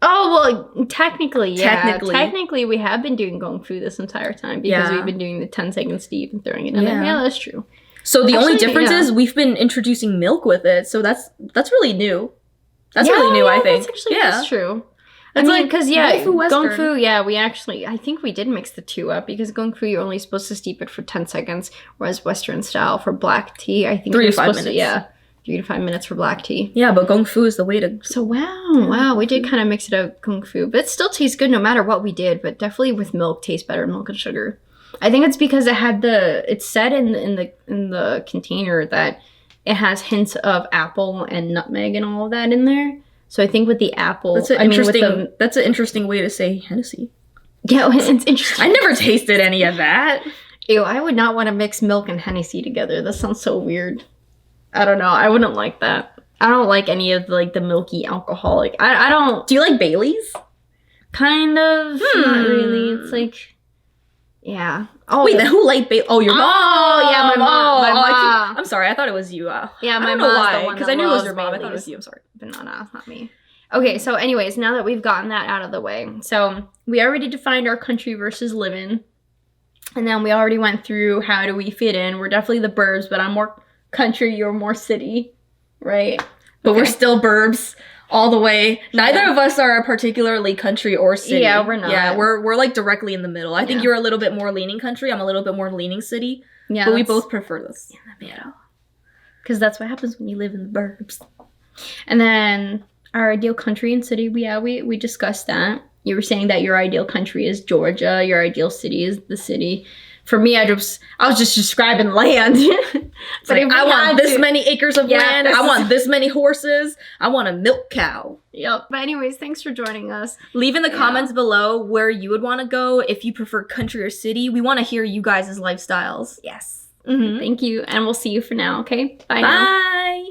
Oh, well, technically, yeah. Technically. We have been doing Gong Fu this entire time because Yeah. we've been doing the 10-second steep and throwing it in there. Yeah. Yeah, that's true. So the only Actually, difference yeah. is we've been introducing milk with it. So that's really new. That's really new, I think. That's actually that's true. It's like because yeah, Gong Fu Gong Western. Fu, yeah, I think we did mix the two up because Gong Fu you're only supposed to steep it for 10 seconds, whereas Western style for black tea, I think 3 you're to 5 supposed minutes. yeah, 3 to 5 minutes for black tea. Yeah, but Gong Fu is the way to. So wow, we did kind of mix it up Gong Fu, but it still tastes good no matter what we did. But definitely with milk tastes better, milk and sugar. I think it's because it said in the container that it has hints of apple and nutmeg and all of that in there. So I think with the apple, That's an interesting way to say Hennessy. Yeah, it's interesting. I never tasted any of that. Ew, I would not want to mix milk and Hennessy together. That sounds so weird. I don't know. I wouldn't like that. I don't like any of the milky alcoholic. I don't. Do you like Bailey's? Kind of. Not really. It's like, yeah. Oh, wait, then who liked Bailey's? Oh, your mom. Oh, yeah, my mom. My mom. I'm sorry. I thought it was you. Yeah, my I don't mom's know why, the one because that I knew it was loves your mom. I thought it Bailey's. was you. I'm sorry. Banana, not me. Okay, so anyways, now that we've gotten that out of the way, so we already defined our country versus live-in, and then we already went through how do we fit in. We're definitely the burbs, but I'm more country, you're more city, right? But we're still burbs all the way. Neither of us are particularly country or city. Yeah, we're not. Yeah, we're like directly in the middle. I think Yeah. you're a little bit more leaning country. I'm a little bit more leaning city. Yeah, But we both prefer this. in the middle. Because that's what happens when you live in the burbs. And then our ideal country and city, we discussed that. You were saying that your ideal country is Georgia, your ideal city is the city. For me, I was just describing land. But if we I want had this to- many acres of Yeah, land. this I is- want this many horses. I want a milk cow. Yep. But anyways, thanks for joining us. Leave in the Yeah. comments below where you would want to go if you prefer country or city. We want to hear you guys' lifestyles. Yes. Mhm. Thank you. And we'll see you for now, okay? Bye now. Bye.